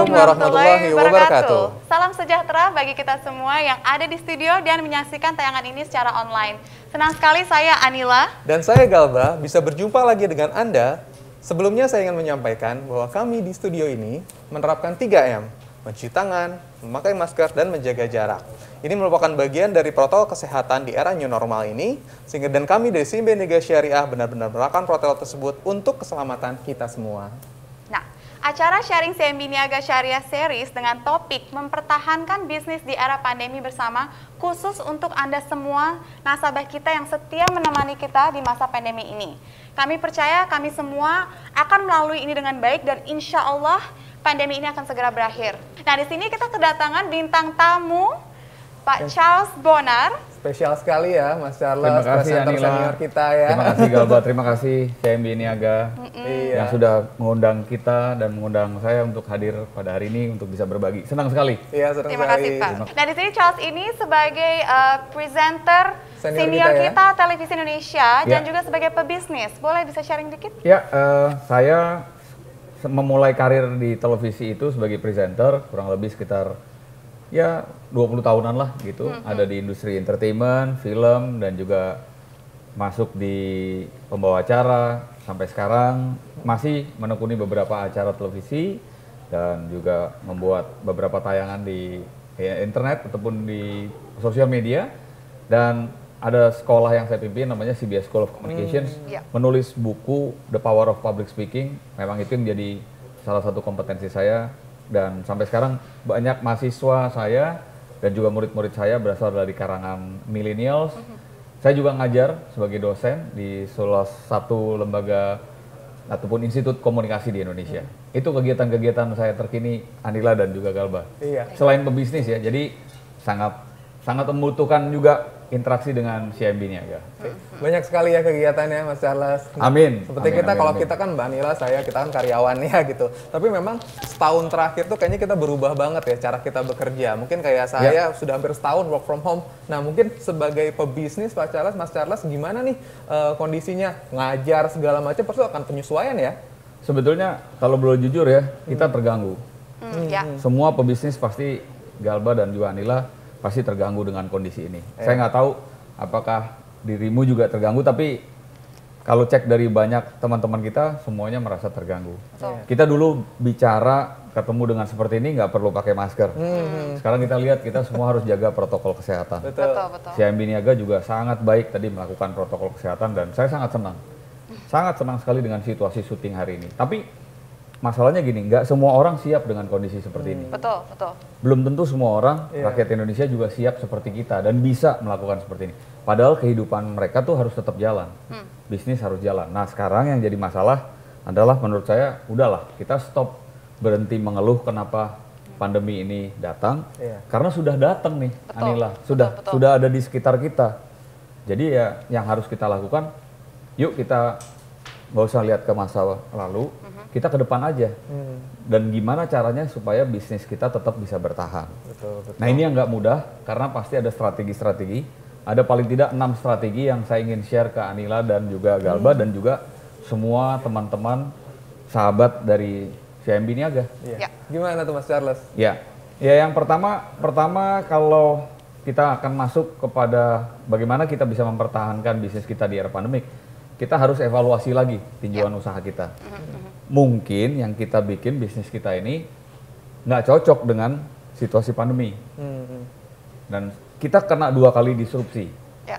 Assalamualaikum warahmatullahi wabarakatuh. Salam sejahtera bagi kita semua yang ada di studio dan menyaksikan tayangan ini secara online. Senang sekali saya Anila. Dan saya Galba bisa berjumpa lagi dengan Anda. Sebelumnya saya ingin menyampaikan bahwa kami di studio ini menerapkan 3M. Mencuci tangan, memakai masker, dan menjaga jarak. Ini merupakan bagian dari protokol kesehatan di era new normal ini, sehingga dan kami dari CIMB Niaga Syariah benar-benar menerapkan protokol tersebut untuk keselamatan kita semua. Nah, acara sharing CIMB Niaga Syariah Series dengan topik mempertahankan bisnis di era pandemi bersama, khusus untuk Anda semua nasabah kita yang setia menemani kita di masa pandemi ini. Kami percaya kami semua akan melalui ini dengan baik dan insya Allah pandemi ini akan segera berakhir. Nah, di sini kita kedatangan bintang tamu, Pak Charles Bonar. Spesial sekali ya, Mas Charles. Terima kasih presenter Anila. senior kita ya. Terima kasih Galba, terima kasih CIMB Niaga yang Iya. sudah mengundang kita dan mengundang saya untuk hadir pada hari ini untuk bisa berbagi. Senang sekali. Iya, senang Terima sekali. kasih Pak. Nah, di sini Charles ini sebagai presenter Senior senior kita ya. kita Televisi Indonesia dan Ya. juga sebagai pebisnis. Boleh bisa sharing dikit? Ya, saya memulai karir di televisi itu sebagai presenter kurang lebih sekitar ya 20 tahunan lah gitu. Ada di industri entertainment, film, dan juga masuk di pembawa acara. Sampai sekarang masih menekuni beberapa acara televisi dan juga membuat beberapa tayangan di internet ataupun di sosial media. Dan ada sekolah yang saya pimpin namanya CBS School of Communications, Ya. menulis buku The Power of Public Speaking. Memang itu yang jadi salah satu kompetensi saya, dan sampai sekarang banyak mahasiswa saya dan juga murid-murid saya berasal dari karangan millennials. Saya juga ngajar sebagai dosen di salah satu lembaga ataupun institut komunikasi di Indonesia. Itu kegiatan-kegiatan saya terkini, Anila dan juga Galba. Iya. Selain pebisnis ya, jadi sangat membutuhkan juga interaksi dengan CIMB Niaga. Banyak sekali ya kegiatannya, Mas Charles. Amin. Seperti Amin, kita, amin, kalau amin. kita kan Mbak Nila, kita kan karyawannya gitu. Tapi memang setahun terakhir tuh kayaknya kita berubah banget ya cara kita bekerja. Mungkin kayak saya sudah hampir setahun work from home. Nah, mungkin sebagai pebisnis Pak Charles, Mas Charles, gimana nih kondisinya? Ngajar segala macam pasti akan penyesuaian ya? Sebetulnya kalau boleh jujur ya, kita terganggu. Ya. Semua pebisnis pasti, Galba dan juga Anila pasti terganggu dengan kondisi ini. Saya nggak tahu apakah dirimu juga terganggu, tapi kalau cek dari banyak teman-teman kita, semuanya merasa terganggu. Betul. Kita dulu bicara ketemu dengan seperti ini nggak perlu pakai masker. Sekarang kita lihat kita semua harus jaga protokol kesehatan. Betul. Betul. CIMB Niaga juga sangat baik tadi melakukan protokol kesehatan, dan saya sangat senang sekali dengan situasi syuting hari ini. Tapi masalahnya gini, nggak semua orang siap dengan kondisi seperti ini. Betul. Belum tentu semua orang, Iya. rakyat Indonesia juga siap seperti kita dan bisa melakukan seperti ini. Padahal kehidupan mereka tuh harus tetap jalan, bisnis harus jalan. Nah, sekarang yang jadi masalah adalah menurut saya, udahlah kita stop, berhenti mengeluh kenapa pandemi ini datang, Iya. karena sudah datang nih, Betul, Anila, betul. sudah ada di sekitar kita. Jadi ya yang harus kita lakukan, yuk kita nggak usah lihat ke masa lalu, kita ke depan aja. Dan gimana caranya supaya bisnis kita tetap bisa bertahan. Betul. Nah, ini yang nggak mudah karena pasti ada strategi-strategi. Ada paling tidak 6 strategi yang saya ingin share ke Anila dan juga Galba dan juga semua teman-teman sahabat dari CIMB Niaga. Iya. Ya. Gimana tuh Mas Charles? Ya, yang pertama kalau kita akan masuk kepada bagaimana kita bisa mempertahankan bisnis kita di era pandemik, kita harus evaluasi lagi tinjauan usaha kita. Mungkin yang kita bikin bisnis kita ini nggak cocok dengan situasi pandemi. Dan kita kena 2 kali disrupsi. Ya.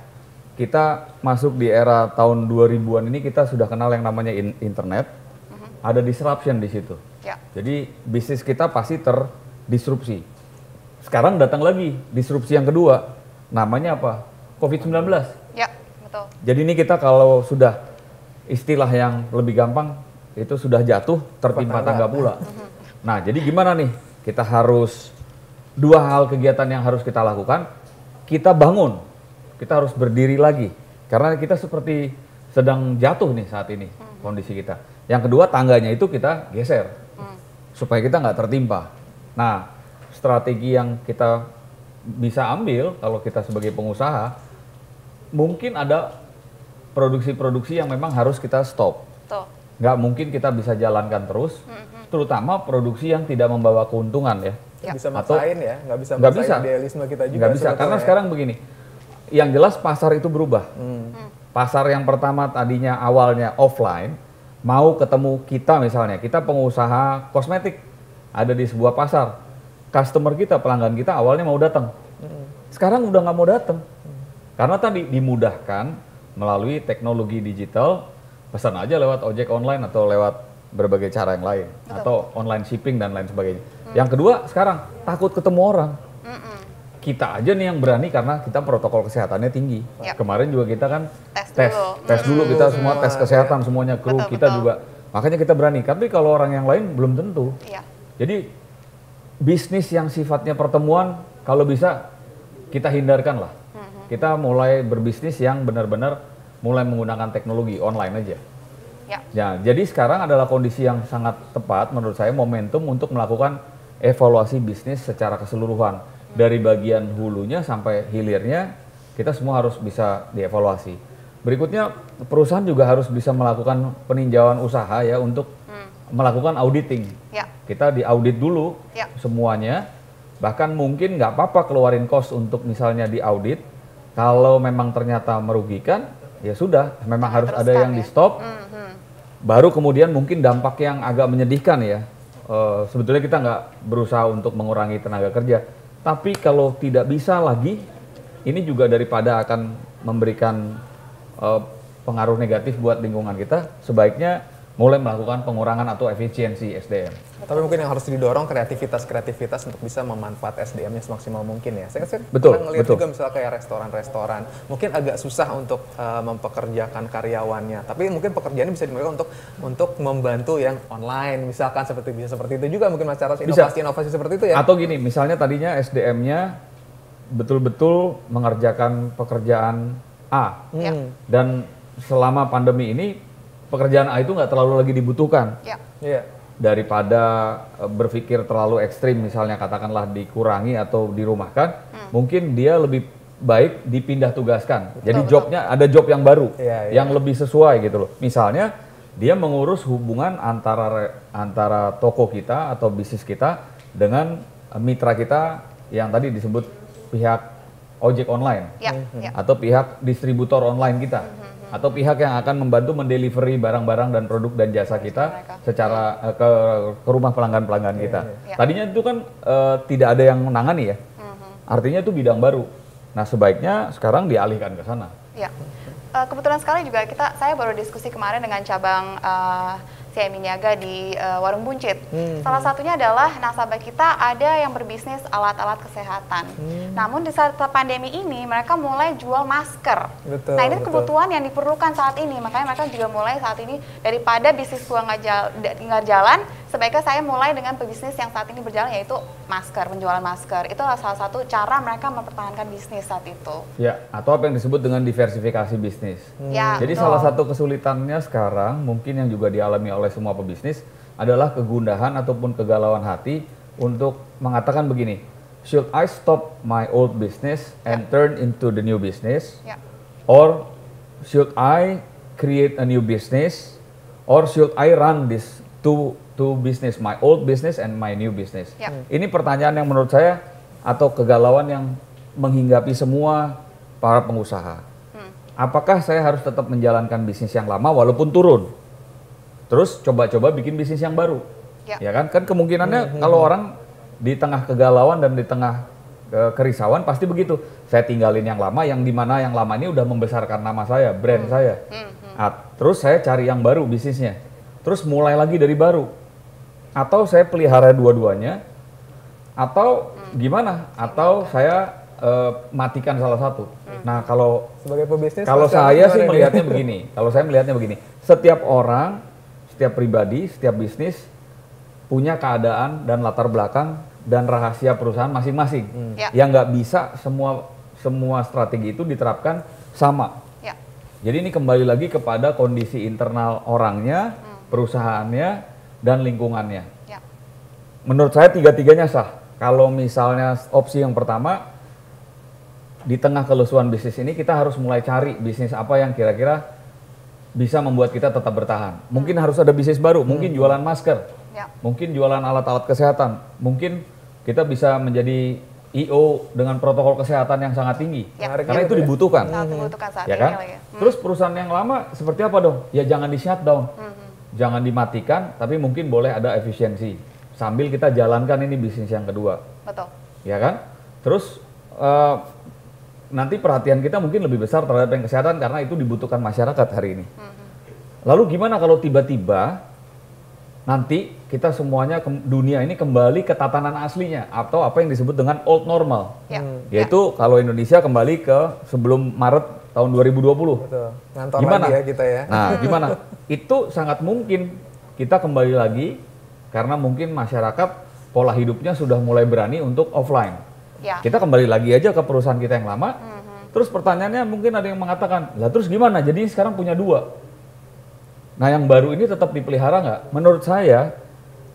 Kita masuk di era tahun 2000-an ini, kita sudah kenal yang namanya internet. Ada disruption di situ. Ya. Jadi bisnis kita pasti terdisrupsi. Sekarang datang lagi disrupsi yang kedua. Namanya apa? COVID-19. Ya. Betul. Jadi ini kita kalau sudah istilah yang lebih gampang, itu sudah jatuh tertimpa tangga pula. Nah, jadi gimana nih? Kita harus 2 hal kegiatan yang harus kita lakukan. Kita bangun, kita harus berdiri lagi. Karena kita seperti sedang jatuh nih saat ini kondisi kita. Yang kedua, tangganya itu kita geser supaya kita nggak tertimpa. Nah, strategi yang kita bisa ambil kalau kita sebagai pengusaha, mungkin ada produksi-produksi yang memang harus kita stop. Betul. Nggak mungkin kita bisa jalankan terus, terutama produksi yang tidak membawa keuntungan ya. Bisa Atau maksain ya, nggak bisa nggak maksain bisa. idealisme kita juga. Nggak bisa, karena sekarang begini, yang jelas pasar itu berubah. Pasar yang pertama tadinya awalnya offline, mau ketemu kita misalnya, kita pengusaha kosmetik, ada di sebuah pasar, customer kita, pelanggan kita awalnya mau datang. Sekarang udah nggak mau datang, karena tadi dimudahkan melalui teknologi digital, pesan aja lewat ojek online atau lewat berbagai cara yang lain, atau online shipping dan lain sebagainya. Yang kedua, sekarang takut ketemu orang. Kita aja nih yang berani karena kita protokol kesehatannya tinggi. Kemarin juga kita kan tes dulu kita semua tes kesehatan semuanya, kru kita juga. Makanya kita berani. Tapi kalau orang yang lain belum tentu. Jadi bisnis yang sifatnya pertemuan kalau bisa kita hindarkan lah. Kita mulai berbisnis yang benar-benar mulai menggunakan teknologi online aja. Ya, jadi sekarang adalah kondisi yang sangat tepat menurut saya, momentum untuk melakukan evaluasi bisnis secara keseluruhan. Dari bagian hulunya sampai hilirnya, kita semua harus bisa dievaluasi. Berikutnya, perusahaan juga harus bisa melakukan peninjauan usaha ya untuk melakukan auditing. Kita diaudit dulu semuanya, bahkan mungkin nggak apa-apa keluarin cost untuk misalnya diaudit. Kalau memang ternyata merugikan, ya sudah, memang harus ada yang di stop. Baru kemudian mungkin dampak yang agak menyedihkan ya. Sebetulnya kita nggak berusaha untuk mengurangi tenaga kerja. Tapi kalau tidak bisa lagi, ini juga daripada akan memberikan pengaruh negatif buat lingkungan kita, sebaiknya mulai melakukan pengurangan atau efisiensi SDM. Tapi mungkin yang harus didorong kreativitas untuk bisa memanfaat SDM-nya semaksimal mungkin ya. Saya Betul, pernah ngeliat juga misalnya kayak restoran-restoran, mungkin agak susah untuk mempekerjakan karyawannya. Tapi mungkin pekerjaannya bisa dimulai untuk membantu yang online, misalkan seperti itu juga mungkin Mas Charles, inovasi seperti itu ya. Atau gini, misalnya tadinya SDM-nya betul-betul mengerjakan pekerjaan A, dan selama pandemi ini pekerjaan A itu nggak terlalu lagi dibutuhkan. Daripada berpikir terlalu ekstrim, misalnya katakanlah dikurangi atau dirumahkan, mungkin dia lebih baik dipindah tugaskan. Jadi jobnya ada job yang baru, yang lebih sesuai gitu loh. Misalnya dia mengurus hubungan antara toko kita atau bisnis kita dengan mitra kita yang tadi disebut pihak ojek online, atau pihak distributor online kita. Atau pihak yang akan membantu mendelivery barang-barang dan produk dan jasa kita secara ke rumah pelanggan-pelanggan kita. Tadinya itu kan tidak ada yang menangani ya, artinya itu bidang baru. Nah sebaiknya sekarang dialihkan ke sana. Kebetulan sekali juga saya baru diskusi kemarin dengan cabang CMI Niaga di Warung Buncit. Salah satunya adalah nasabah kita ada yang berbisnis alat-alat kesehatan. Namun di saat pandemi ini mereka mulai jual masker. Nah ini kebutuhan yang diperlukan saat ini. Makanya mereka juga mulai saat ini daripada bisnis gua nggak jalan, sebaiknya saya mulai dengan pebisnis yang saat ini berjalan, yaitu masker, penjualan masker. Itu adalah salah satu cara mereka mempertahankan bisnis saat itu. Ya, atau apa yang disebut dengan diversifikasi bisnis. Jadi salah satu kesulitannya sekarang mungkin yang juga dialami oleh semua pebisnis adalah kegundahan ataupun kegalauan hati untuk mengatakan begini, should I stop my old business and turn into the new business, or should I create a new business, or should I run this two business, my old business and my new business. Ini pertanyaan yang menurut saya atau kegalauan yang menghinggapi semua para pengusaha. Apakah saya harus tetap menjalankan bisnis yang lama walaupun turun? Terus coba-coba bikin bisnis yang baru. Ya kan? Kan kemungkinannya kalau orang di tengah kegalauan dan di tengah kerisauan pasti begitu. Saya tinggalin yang lama, yang dimana yang lama ini udah membesarkan nama saya, brand saya. Terus saya cari yang baru bisnisnya. Terus mulai lagi dari baru. Atau saya pelihara dua-duanya, atau gimana? Atau saya matikan salah satu. Nah kalau sebagai pebisnis, kalau saya sih melihatnya begini. Kalau saya melihatnya begini, setiap orang, setiap pribadi, setiap bisnis punya keadaan dan latar belakang dan rahasia perusahaan masing-masing. Yang nggak bisa semua strategi itu diterapkan sama. Jadi ini kembali lagi kepada kondisi internal orangnya, perusahaannya, dan lingkungannya. Menurut saya tiga-tiganya sah. Kalau misalnya opsi yang pertama, di tengah kelusuan bisnis ini kita harus mulai cari bisnis apa yang kira-kira bisa membuat kita tetap bertahan. Mungkin harus ada bisnis baru, mungkin jualan masker. Ya. mungkin jualan alat-alat kesehatan, mungkin kita bisa menjadi IO dengan protokol kesehatan yang sangat tinggi, Ya. karena itu dibutuhkan. Sangat dibutuhkan saat Ya ini kan? lagi. Terus perusahaan yang lama seperti apa dong? Ya jangan di shutdown, jangan dimatikan, tapi mungkin boleh ada efisiensi sambil kita jalankan ini bisnis yang kedua, Betul. ya kan? Terus nanti perhatian kita mungkin lebih besar terhadap yang kesehatan karena itu dibutuhkan masyarakat hari ini. Lalu gimana kalau tiba-tiba nanti kita semuanya dunia ini kembali ke tatanan aslinya atau apa yang disebut dengan old normal, Ya. yaitu kalau Indonesia kembali ke sebelum Maret tahun 2020. Betul. Ngantor Gimana? lagi ya kita ya. Nah, gimana? Itu sangat mungkin kita kembali lagi karena mungkin masyarakat pola hidupnya sudah mulai berani untuk offline. Ya. Kita kembali lagi aja ke perusahaan kita yang lama. Terus pertanyaannya mungkin ada yang mengatakan, lah terus gimana? Jadi sekarang punya dua. Nah, yang baru ini tetap dipelihara nggak? Menurut saya,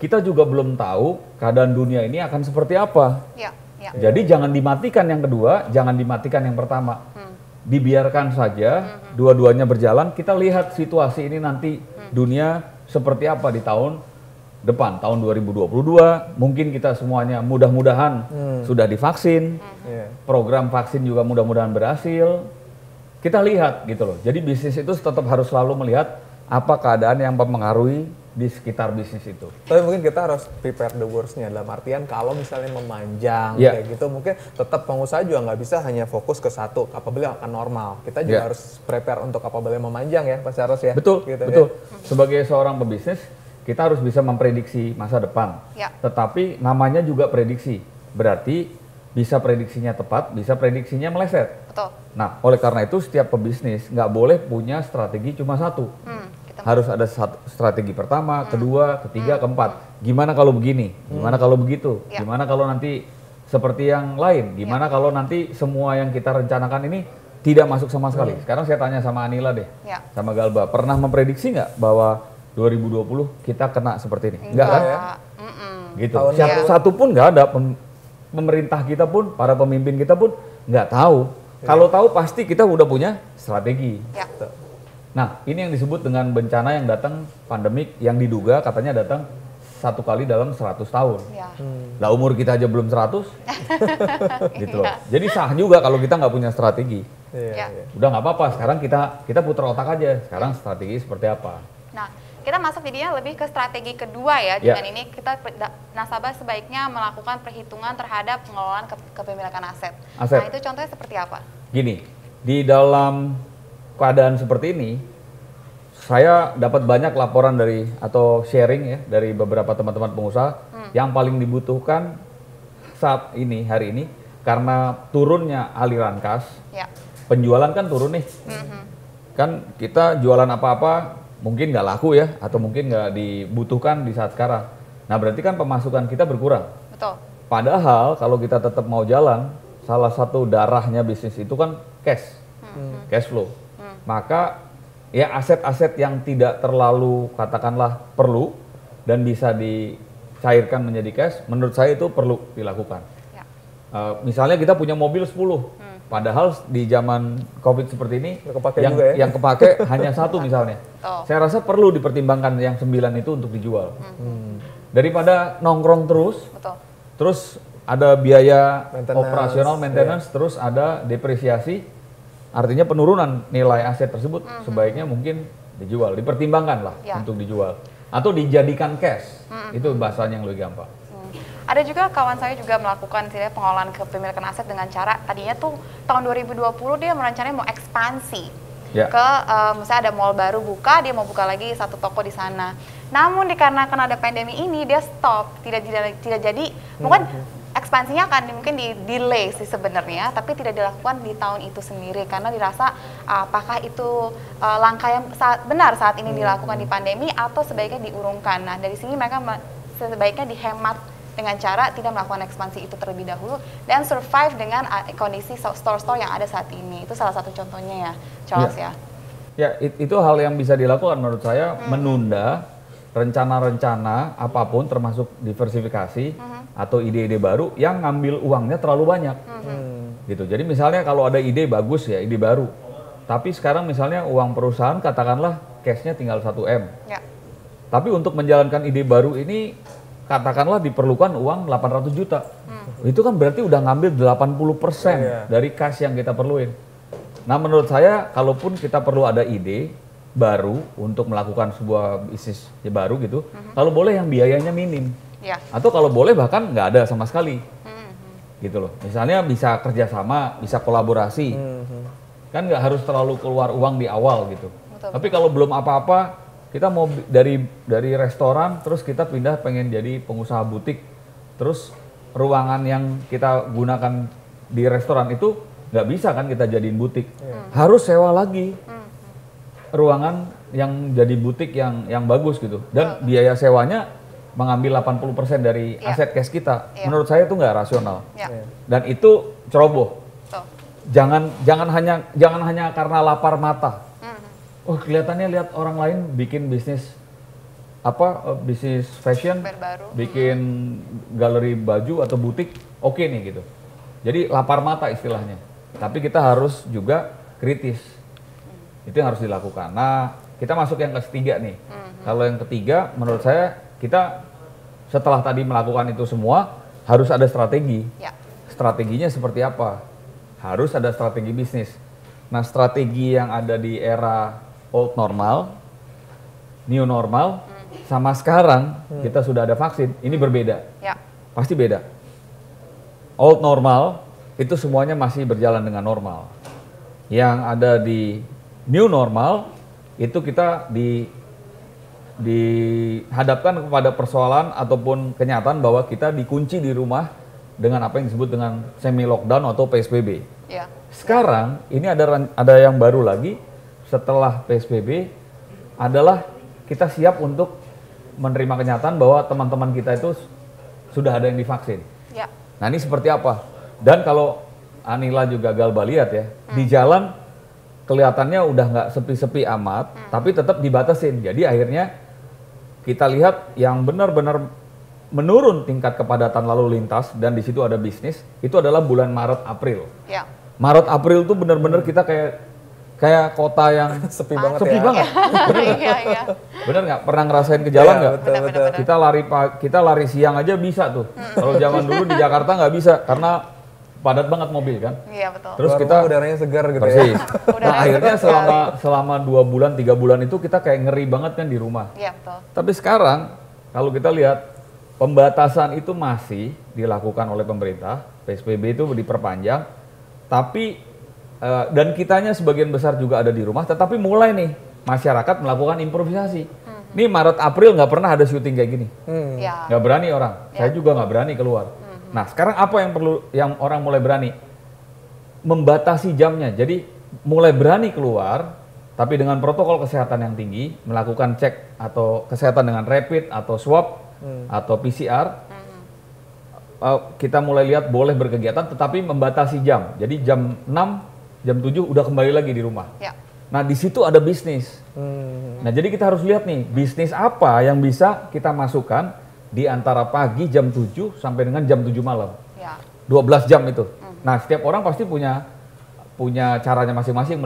kita juga belum tahu keadaan dunia ini akan seperti apa. Ya. Ya. Jadi jangan dimatikan yang kedua, jangan dimatikan yang pertama. Dibiarkan saja, dua-duanya berjalan. Kita lihat situasi ini nanti dunia seperti apa di tahun depan, tahun 2022. Mungkin kita semuanya mudah-mudahan sudah divaksin. Iya. Program vaksin juga mudah-mudahan berhasil. Kita lihat gitu loh. Jadi bisnis itu tetap harus selalu melihat apa keadaan yang mempengaruhi di sekitar bisnis itu. Tapi mungkin kita harus prepare the worst-nya, dalam artian kalau misalnya memanjang Ya. kayak gitu, mungkin tetap pengusaha juga nggak bisa hanya fokus ke satu apabila akan normal. Kita juga Ya. harus prepare untuk apabila memanjang ya, Pak Charles ya. Betul, Gitu, betul. ya. Sebagai seorang pebisnis, kita harus bisa memprediksi masa depan. Ya. Tetapi namanya juga prediksi. Berarti bisa prediksinya tepat, bisa prediksinya meleset. Betul. Nah, oleh karena itu setiap pebisnis nggak boleh punya strategi cuma satu. Kita Harus ada strategi pertama, kedua, ketiga, keempat. Gimana kalau begini? Gimana kalau begitu? Ya. Gimana kalau nanti seperti yang lain? Gimana kalau nanti semua yang kita rencanakan ini tidak masuk sama sekali? Sekarang saya tanya sama Anila deh, Ya. sama Galba. Pernah memprediksi nggak bahwa 2020 kita kena seperti ini? Enggak kan? Gitu. Tahun Satu pun nggak ada. Pemerintah kita pun, para pemimpin kita pun nggak tahu. Kalau tahu pasti kita udah punya strategi. Ya. Nah, ini yang disebut dengan bencana yang datang pandemik yang diduga katanya datang satu kali dalam 100 tahun. Ya. Lah umur kita aja belum 100, gitu loh. Jadi sah juga kalau kita nggak punya strategi. Iya, Ya. iya. Udah nggak apa-apa, sekarang kita putar otak aja. Sekarang strategi seperti apa? Nah, kita masuk jadinya lebih ke strategi kedua ya. Ya. Dengan ini kita nasabah sebaiknya melakukan perhitungan terhadap pengelolaan kepemilikan aset. Aset. Nah, itu contohnya seperti apa? Gini, di dalam keadaan seperti ini, saya dapat banyak laporan dari atau sharing ya dari beberapa teman-teman pengusaha yang paling dibutuhkan saat ini hari ini karena turunnya aliran kas, Ya. penjualan kan turun nih, kan kita jualan apa-apa mungkin nggak laku ya atau mungkin nggak dibutuhkan di saat sekarang. Nah berarti kan pemasukan kita berkurang. Betul. Padahal kalau kita tetap mau jalan, salah satu darahnya bisnis itu kan cash, cash flow. Maka ya aset-aset yang tidak terlalu katakanlah perlu dan bisa dicairkan menjadi cash, menurut saya itu perlu dilakukan. Ya. Misalnya kita punya mobil 10, padahal di zaman COVID seperti ini Nggak kepake juga ya. yang kepake hanya satu misalnya. Betul. Saya rasa perlu dipertimbangkan yang 9 itu untuk dijual. Daripada nongkrong Betul. terus ada biaya Maintenance, operasional maintenance, terus ada depresiasi, artinya penurunan nilai aset tersebut sebaiknya mungkin dijual, dipertimbangkan lah Ya. untuk dijual atau dijadikan cash, itu bahasanya yang lebih gampang. Ada juga kawan saya juga melakukan pengelolaan kepemilikan aset dengan cara tadinya tuh tahun 2020 dia merencananya mau ekspansi Ya. ke misalnya ada mall baru buka, dia mau buka lagi satu toko di sana. Namun dikarenakan ada pandemi ini dia stop, tidak jadi. Mungkin ekspansinya akan mungkin di delay sih sebenarnya, tapi tidak dilakukan di tahun itu sendiri karena dirasa apakah itu langkah yang benar saat ini dilakukan di pandemi atau sebaiknya diurungkan. Nah dari sini mereka sebaiknya dihemat dengan cara tidak melakukan ekspansi itu terlebih dahulu dan survive dengan kondisi store-store yang ada saat ini. Itu salah satu contohnya ya, Charles ya. Ya, itu hal yang bisa dilakukan menurut saya, menunda rencana-rencana apapun termasuk diversifikasi atau ide-ide baru yang ngambil uangnya terlalu banyak. Gitu. Jadi misalnya kalau ada ide bagus ya, ide baru. Tapi sekarang misalnya uang perusahaan katakanlah cash-nya tinggal 1 M. Ya. Tapi untuk menjalankan ide baru ini, katakanlah diperlukan uang 800 juta. Itu kan berarti udah ngambil 80% dari cash yang kita perluin. Nah menurut saya, kalaupun kita perlu ada ide baru untuk melakukan sebuah bisnis baru gitu, kalau boleh yang biayanya minim. Ya. Atau kalau boleh bahkan nggak ada sama sekali. Gitu loh. Misalnya bisa kerjasama, bisa kolaborasi. Kan nggak harus terlalu keluar uang di awal gitu. Betul. Tapi kalau belum apa-apa, kita mau dari restoran, terus kita pindah pengen jadi pengusaha butik, terus ruangan yang kita gunakan di restoran itu nggak bisa kan kita jadiin butik, harus sewa lagi ruangan yang jadi butik yang bagus gitu, dan biaya sewanya mengambil 80% dari aset cash kita. Menurut saya itu nggak rasional, dan itu ceroboh. Jangan hanya karena lapar mata. Oh kelihatannya lihat orang lain bikin bisnis bisnis fashion, bikin galeri baju atau butik, oke nih gitu. Jadi lapar mata istilahnya. Tapi kita harus juga kritis. Itu yang harus dilakukan. Nah kita masuk yang ketiga nih. Kalau yang ketiga menurut saya kita setelah tadi melakukan itu semua harus ada strategi. Strateginya seperti apa? Harus ada strategi bisnis. Nah strategi yang ada di era old normal, new normal, sama sekarang kita sudah ada vaksin, ini berbeda. Pasti beda. Old normal itu semuanya masih berjalan dengan normal. Yang ada di new normal itu kita dihadapkan kepada persoalan ataupun kenyataan bahwa kita dikunci di rumah dengan apa yang disebut dengan semi lockdown atau PSBB. Sekarang ini ada yang baru lagi setelah PSBB adalah kita siap untuk menerima kenyataan bahwa teman-teman kita itu sudah ada yang divaksin. Nah ini seperti apa? Dan kalau Anila juga Galba lihat ya, di jalan kelihatannya udah nggak sepi-sepi amat, tapi tetap dibatasin. Jadi akhirnya kita lihat yang benar-benar menurun tingkat kepadatan lalu lintas dan di situ ada bisnis, itu adalah bulan Maret April. Maret April tuh benar-benar kita kayak kota yang sepi banget. Bener nggak? Pernah ngerasain ke jalan nggak? Bener. Kita lari siang aja bisa tuh. Kalau zaman dulu di Jakarta nggak bisa karena padat banget mobil kan. Terus kita udaranya segar gitu persis. Nah akhirnya selama 2 bulan 3 bulan itu kita kayak ngeri banget kan di rumah. Tapi sekarang kalau kita lihat pembatasan itu masih dilakukan oleh pemerintah, PSBB itu diperpanjang, tapi dan kitanya sebagian besar juga ada di rumah, tetapi mulai nih masyarakat melakukan improvisasi. Nih Maret April nggak pernah ada syuting kayak gini, nggak berani orang. Saya juga nggak berani keluar. Nah sekarang apa yang perlu yang orang mulai berani? Membatasi jamnya. Jadi mulai berani keluar, tapi dengan protokol kesehatan yang tinggi, melakukan cek atau kesehatan dengan rapid atau swab atau PCR. Kita mulai lihat boleh berkegiatan, tetapi membatasi jam. Jadi jam 6 jam 7 udah kembali lagi di rumah. Nah di situ ada bisnis. Nah jadi kita harus lihat nih bisnis apa yang bisa kita masukkan di antara pagi jam 7 sampai dengan jam 7 malam. 12 jam itu. Nah setiap orang pasti punya caranya masing-masing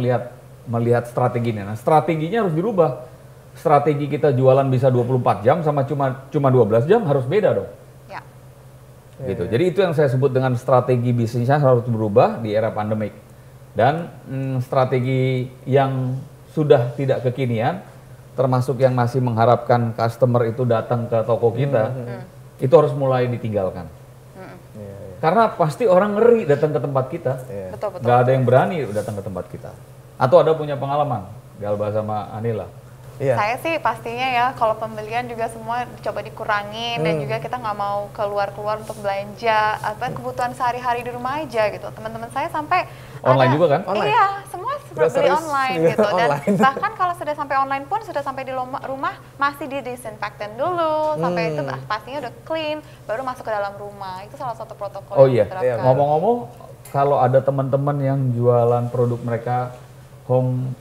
melihat strateginya. Nah strateginya harus dirubah. Strategi kita jualan bisa 24 jam sama cuma 12 jam harus beda dong. Gitu. Jadi itu yang saya sebut dengan strategi bisnisnya harus berubah di era pandemik. Dan strategi yang sudah tidak kekinian, termasuk yang masih mengharapkan customer itu datang ke toko kita, itu harus mulai ditinggalkan. Karena pasti orang ngeri datang ke tempat kita, nggak ada yang berani datang ke tempat kita. Atau ada punya pengalaman, Galba sama Anila? Saya sih pastinya ya, kalau pembelian juga semua coba dikurangin dan juga kita nggak mau keluar-keluar untuk belanja, kebutuhan sehari-hari di rumah aja gitu. Teman-teman saya sampai online juga kan? Iya, semua beli online gitu. Dan bahkan kalau sudah sampai online pun sudah sampai di rumah masih didisinfektan dulu, sampai itu pastinya udah clean, baru masuk ke dalam rumah. Itu salah satu protokol yang diterapkan. Ngomong-ngomong, kalau ada teman-teman yang jualan produk mereka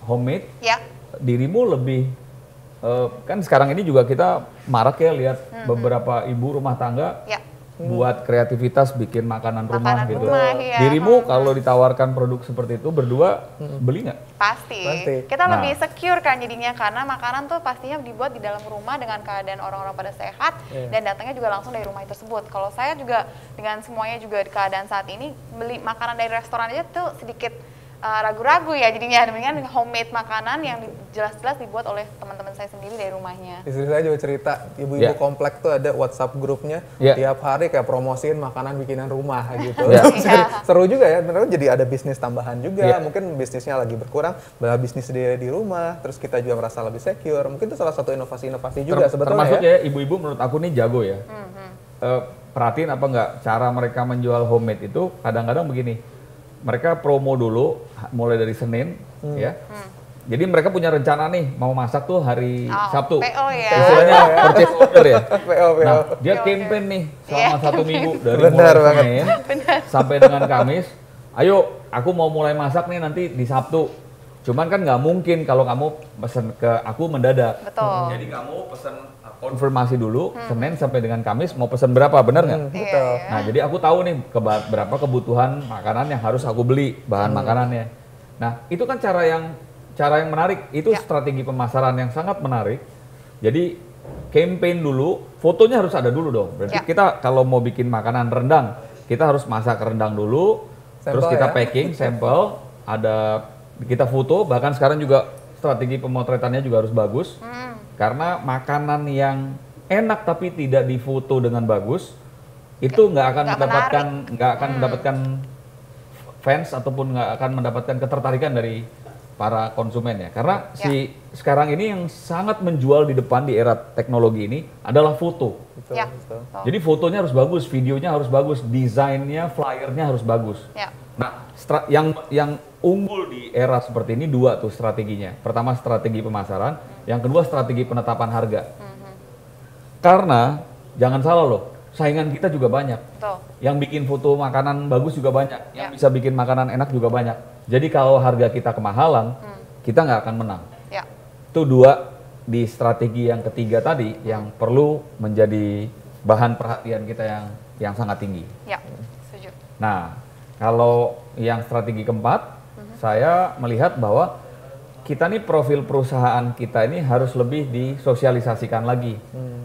homemade, dirimu lebih kan sekarang ini juga kita marak ya lihat beberapa ibu rumah tangga buat kreativitas bikin makanan rumah gitu. Iya. Dirimu kalau ditawarkan produk seperti itu berdua beli nggak? Pasti. Kita lebih secure kan jadinya karena makanan tuh pastinya dibuat di dalam rumah dengan keadaan orang-orang pada sehat dan datangnya juga langsung dari rumah tersebut. Kalau saya juga dengan semuanya juga di keadaan saat ini beli makanan dari restoran aja tuh sedikit ragu-ragu ya jadinya, dengan homemade makanan yang jelas-jelas dibuat oleh teman-teman saya sendiri dari rumahnya. Istri saya juga cerita, ibu-ibu komplek tuh ada WhatsApp grupnya, tiap hari kayak promosiin makanan bikinan rumah gitu. Seru juga ya, benar jadi ada bisnis tambahan juga, mungkin bisnisnya lagi berkurang, bela bisnis di rumah, terus kita juga merasa lebih secure, mungkin itu salah satu inovasi-inovasi juga sebetulnya. Termasuk ya ibu-ibu menurut aku nih jago ya. Perhatiin apa enggak, cara mereka menjual homemade itu kadang-kadang begini. Mereka promo dulu mulai dari Senin ya. Jadi mereka punya rencana nih mau masak tuh hari Sabtu. PO ya. Istilahnya purchase order ya. PO. Nah, dia campaign nih selama 1 minggu dari mulai Senin sampai dengan Kamis. Ayo, aku mau mulai masak nih nanti di Sabtu. Cuman kan nggak mungkin kalau kamu pesen ke aku mendadak. Betul. Jadi kamu pesen konfirmasi dulu Senin sampai dengan Kamis mau pesen berapa, benar nggak? Betul. Nah, jadi aku tahu nih berapa kebutuhan makanan yang harus aku beli, bahan makanannya. Nah, itu kan cara yang menarik, itu strategi pemasaran yang sangat menarik. Jadi campaign dulu, fotonya harus ada dulu dong. Berarti kita kalau mau bikin makanan rendang, kita harus masak rendang dulu, terus kita packing sampel, ada kita foto, bahkan sekarang juga strategi pemotretannya juga harus bagus. Karena makanan yang enak tapi tidak difoto dengan bagus itu nggak akan mendapatkan fans ataupun nggak akan mendapatkan ketertarikan dari para konsumen ya. Karena sekarang ini yang sangat menjual di depan di era teknologi ini adalah foto. Betul. Jadi fotonya harus bagus, videonya harus bagus, desainnya, flyernya harus bagus. Nah, yang unggul di era seperti ini dua tuh strateginya. Pertama strategi pemasaran, yang kedua strategi penetapan harga. Karena jangan salah loh, saingan kita juga banyak. Yang bikin foto makanan bagus juga banyak, yang bisa bikin makanan enak juga banyak. Jadi kalau harga kita kemahalan, kita nggak akan menang. Itu dua di strategi yang ketiga tadi yang perlu menjadi bahan perhatian kita yang sangat tinggi. Setuju. Nah, kalau yang strategi keempat, saya melihat bahwa kita nih profil perusahaan kita ini harus lebih disosialisasikan lagi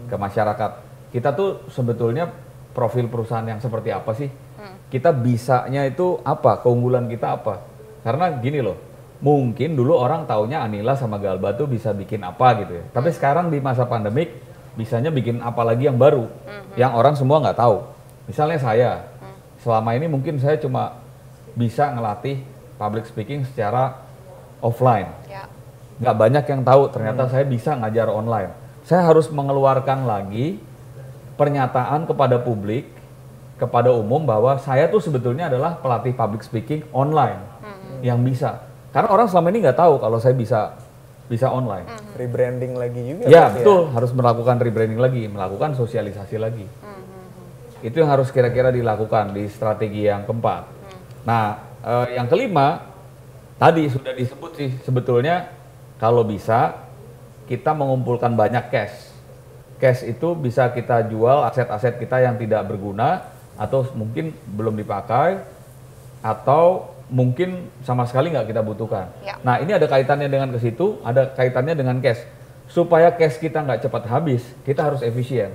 ke masyarakat. Kita tuh sebetulnya profil perusahaan yang seperti apa sih? Kita bisanya itu apa? Keunggulan kita apa? Karena gini loh, mungkin dulu orang taunya Anila sama Galba tuh bisa bikin apa gitu ya. Tapi sekarang di masa pandemik, bisanya bikin apa lagi yang baru, yang orang semua nggak tahu. Misalnya saya, selama ini mungkin saya cuma bisa ngelatih public speaking secara offline. Nggak banyak yang tahu ternyata saya bisa ngajar online. Saya harus mengeluarkan lagi pernyataan kepada publik, kepada umum bahwa saya tuh sebetulnya adalah pelatih public speaking online yang bisa. Karena orang selama ini nggak tahu kalau saya bisa online. Rebranding lagi juga. Ya betul, harus melakukan rebranding lagi, melakukan sosialisasi lagi. Itu yang harus kira-kira dilakukan di strategi yang keempat. Nah, yang kelima tadi sudah disebut sih sebetulnya kalau bisa kita mengumpulkan banyak cash. Cash itu bisa kita jual aset-aset kita yang tidak berguna atau mungkin belum dipakai atau mungkin sama sekali nggak kita butuhkan. Nah, ini ada kaitannya dengan ke situ, ada kaitannya dengan cash. Supaya cash kita nggak cepat habis, kita harus efisien.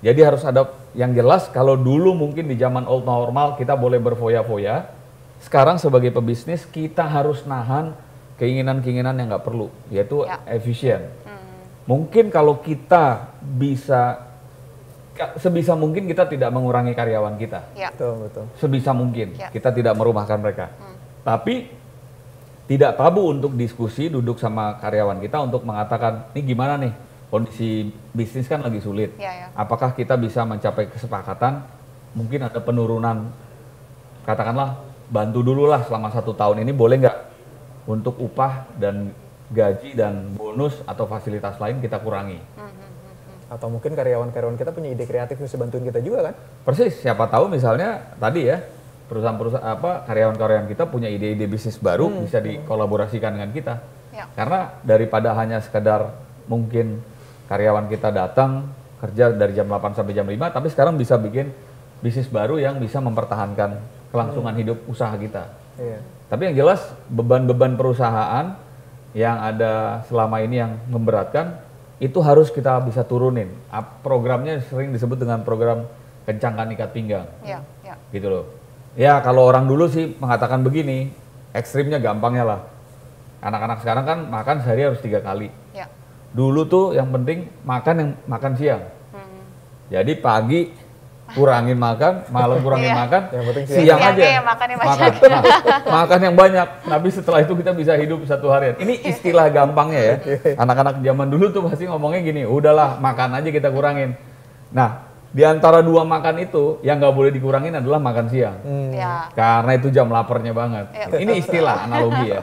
Jadi harus ada yang jelas, kalau dulu mungkin di zaman old normal kita boleh berfoya-foya, sekarang sebagai pebisnis kita harus nahan keinginan-keinginan yang nggak perlu, yaitu efisien. Mungkin kalau kita bisa, sebisa mungkin kita tidak mengurangi karyawan kita. Betul. Sebisa mungkin kita tidak merumahkan mereka. Tapi tidak tabu untuk diskusi, duduk sama karyawan kita untuk mengatakan, ini gimana nih? Kondisi bisnis kan lagi sulit. Apakah kita bisa mencapai kesepakatan? Mungkin ada penurunan, katakanlah bantu dulu lah selama 1 tahun ini, boleh nggak untuk upah dan gaji dan bonus atau fasilitas lain kita kurangi. Atau mungkin karyawan-karyawan kita punya ide kreatif bisa bantuin kita juga kan? Persis, siapa tahu misalnya tadi ya perusahaan-perusahaan karyawan-karyawan kita punya ide-ide bisnis baru bisa dikolaborasikan dengan kita. Karena daripada hanya sekedar mungkin karyawan kita datang kerja dari jam 8 sampai jam 5, tapi sekarang bisa bikin bisnis baru yang bisa mempertahankan kelangsungan hidup usaha kita. Iya. Tapi yang jelas beban-beban perusahaan yang ada selama ini yang memberatkan, itu harus kita bisa turunin. Programnya sering disebut dengan program kencangkan ikat pinggang. Ya, ya. Gitu loh. Ya kalau orang dulu sih mengatakan begini, ekstrimnya gampangnya lah. Anak-anak sekarang kan makan sehari harus 3 kali. Ya. Dulu tuh yang penting makan siang. Jadi pagi kurangin makan, malam kurangin makan, Yang penting siang aja ya, makan yang banyak. makan yang banyak. Tapi setelah itu kita bisa hidup 1 harian. Ini istilah gampangnya ya. Anak-anak zaman dulu tuh pasti ngomongnya gini, udahlah makan aja kita kurangin. Nah, di antara 2 makan itu yang nggak boleh dikurangin adalah makan siang. Ya. Karena itu jam laparnya banget. Ya, Ini istilah analogi ya.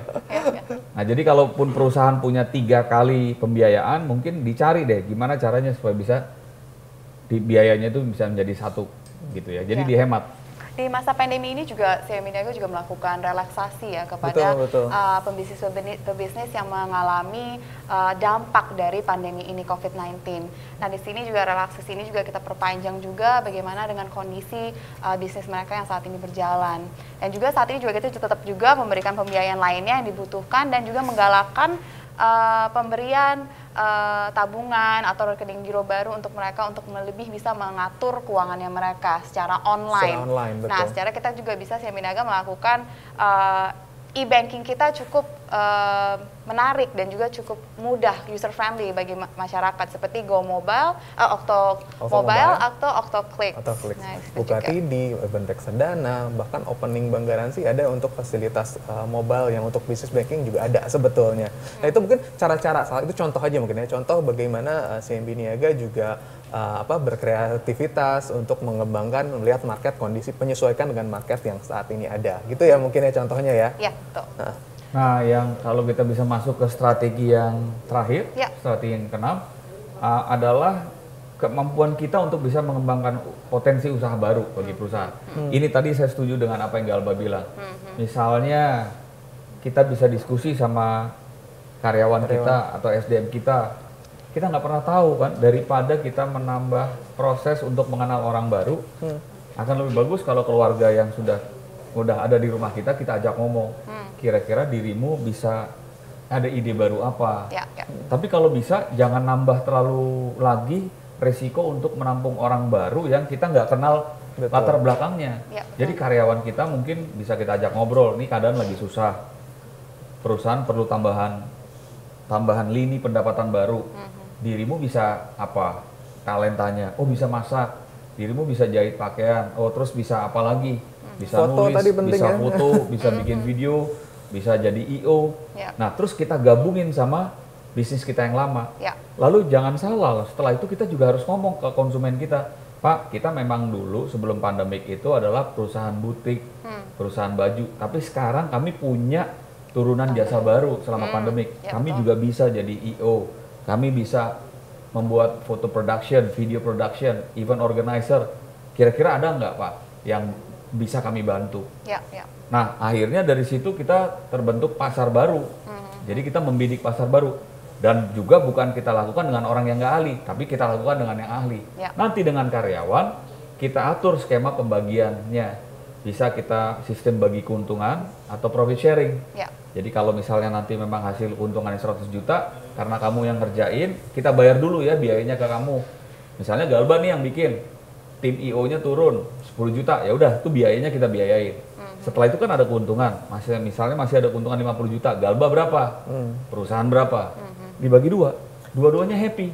Nah, jadi kalaupun perusahaan punya 3 kali pembiayaan, mungkin dicari deh gimana caranya supaya bisa biayanya itu bisa menjadi 1 gitu ya. Jadi dihemat. Di masa pandemi ini juga CMB Niaga juga melakukan relaksasi ya kepada Betul. pebisnis yang mengalami dampak dari pandemi ini COVID-19. Nah, di sini juga relaksasi ini juga kita perpanjang juga bagaimana dengan kondisi bisnis mereka yang saat ini berjalan. Dan juga saat ini juga kita tetap juga memberikan pembiayaan lainnya yang dibutuhkan dan juga menggalakkan pemberian tabungan atau rekening giro baru untuk mereka untuk lebih bisa mengatur keuangannya mereka secara online. Betul. Nah, secara kita juga bisa CMB Niaga melakukan e-banking kita cukup menarik dan juga cukup mudah, user friendly bagi masyarakat seperti Go Mobile, Okto Mobile atau Okto Click. Nah, buka TIDI, Open Reksadana, bahkan opening bank garansi ada untuk fasilitas mobile yang untuk business banking juga ada sebetulnya. Nah, itu mungkin cara-cara, itu contoh aja mungkin ya, contoh bagaimana CMB Niaga juga berkreativitas untuk mengembangkan, melihat market kondisi, penyesuaikan dengan market yang saat ini ada. Gitu ya mungkin ya contohnya ya. Iya, betul. Nah, yang kalau kita bisa masuk ke strategi yang terakhir, strategi yang keenam adalah kemampuan kita untuk bisa mengembangkan potensi usaha baru bagi perusahaan. Ini tadi saya setuju dengan apa yang Galba bilang. Misalnya kita bisa diskusi sama karyawan kita atau SDM kita nggak pernah tahu kan, daripada kita menambah proses untuk mengenal orang baru, akan lebih bagus kalau keluarga yang sudah ada di rumah kita ajak ngomong. Kira-kira dirimu bisa ada ide baru apa. Tapi kalau bisa jangan nambah terlalu lagi resiko untuk menampung orang baru yang kita nggak kenal latar belakangnya. Jadi karyawan kita mungkin bisa kita ajak ngobrol, nih keadaan lagi susah, perusahaan perlu tambahan lini pendapatan baru. Dirimu bisa apa? Talentanya, oh bisa masak, dirimu bisa jahit pakaian, oh terus bisa apa lagi? Bisa foto nulis, tadi penting bisa ya. foto, bisa bikin video, bisa jadi I.O. Nah, terus kita gabungin sama bisnis kita yang lama. Lalu jangan salah, setelah itu kita juga harus ngomong ke konsumen kita, Pak, kita memang dulu sebelum pandemik itu adalah perusahaan butik, perusahaan baju, tapi sekarang kami punya turunan jasa baru selama pandemik. Kami juga bisa jadi I.O. Kami bisa membuat foto production, video production, event organizer. Kira-kira ada nggak, Pak, yang bisa kami bantu? Nah, akhirnya dari situ kita terbentuk pasar baru. Jadi kita membidik pasar baru. Dan juga bukan kita lakukan dengan orang yang nggak ahli, tapi kita lakukan dengan yang ahli. Nanti dengan karyawan, kita atur skema pembagiannya. Bisa kita sistem bagi keuntungan atau profit sharing. Jadi kalau misalnya nanti memang hasil keuntungannya 100 juta, karena kamu yang ngerjain, kita bayar dulu ya biayanya ke kamu. Misalnya Galba nih yang bikin, tim IO-nya turun 10 juta, ya udah itu biayanya kita biayain. Setelah itu kan ada keuntungan, misalnya masih ada keuntungan 50 juta, Galba berapa? Perusahaan berapa? Dibagi dua-duanya happy.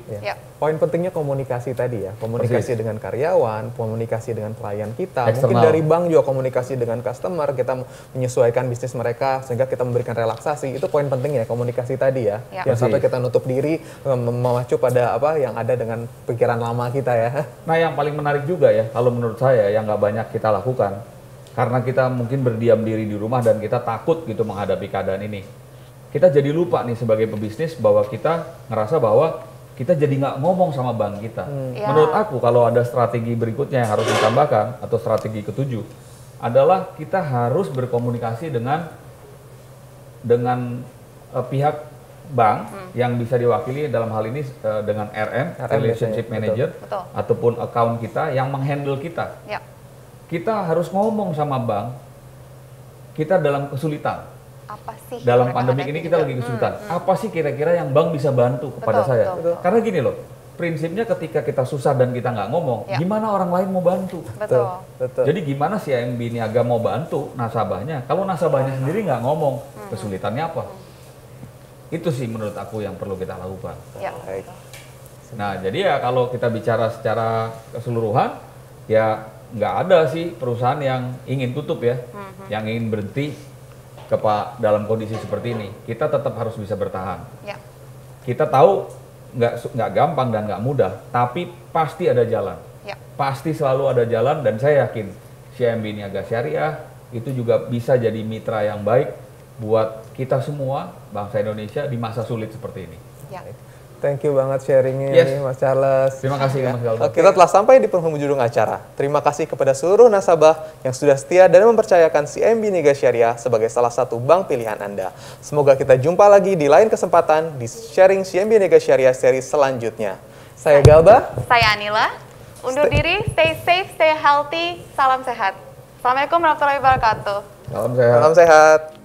Poin pentingnya komunikasi tadi ya, komunikasi dengan karyawan, komunikasi dengan klien kita, Eksternal. mungkin dari bank juga komunikasi dengan customer, kita menyesuaikan bisnis mereka sehingga kita memberikan relaksasi. Itu poin pentingnya komunikasi tadi ya. Yang sampai kita nutup diri, memacu pada apa yang ada dengan pikiran lama kita ya. Nah, yang paling menarik juga ya, kalau menurut saya yang nggak banyak kita lakukan, karena kita mungkin berdiam diri di rumah dan kita takut gitu menghadapi keadaan ini. Kita jadi lupa nih sebagai pebisnis bahwa kita ngerasa bahwa kita jadi nggak ngomong sama bank kita. Menurut aku kalau ada strategi berikutnya yang harus ditambahkan atau strategi ketujuh adalah kita harus berkomunikasi dengan pihak bank yang bisa diwakili dalam hal ini dengan RM, Relationship biasanya, Manager, Betul. ataupun account kita yang menghandle kita. Ya. Kita harus ngomong sama bank, kita dalam kesulitan. Apa sih Dalam mereka pandemik hadapi ini kita juga? lagi kesulitan. Apa sih kira-kira yang bank bisa bantu kepada Betul, saya? betul. Karena gini loh, prinsipnya ketika kita susah dan kita nggak ngomong, Ya. gimana orang lain mau bantu? Betul. Betul. Jadi gimana si CIMB Niaga mau bantu nasabahnya? Kalau nasabahnya sendiri nggak ngomong, kesulitannya apa? Itu sih menurut aku yang perlu kita lakukan. Ya. Baik. Nah, jadi ya kalau kita bicara secara keseluruhan, ya nggak ada sih perusahaan yang ingin tutup ya, yang ingin berhenti dalam kondisi seperti ini. Kita tetap harus bisa bertahan. Ya. Kita tahu nggak gampang dan nggak mudah, tapi pasti ada jalan. Ya. Pasti selalu ada jalan, dan saya yakin CIMB Niaga Syariah itu juga bisa jadi mitra yang baik buat kita semua, bangsa Indonesia di masa sulit seperti ini. Ya. Thank you banget sharingnya Yes. nih Mas Charles. Terima kasih Mas Galdo. Kita telah sampai di penghujung acara. Terima kasih kepada seluruh nasabah yang sudah setia dan mempercayakan CIMB Niaga Syariah sebagai salah satu bank pilihan Anda. Semoga kita jumpa lagi di lain kesempatan di sharing CIMB Niaga Syariah seri selanjutnya. Saya Galba. Saya Anila. Undur diri, stay safe, stay healthy, salam sehat. Assalamualaikum warahmatullahi wabarakatuh. Salam sehat. Salam sehat.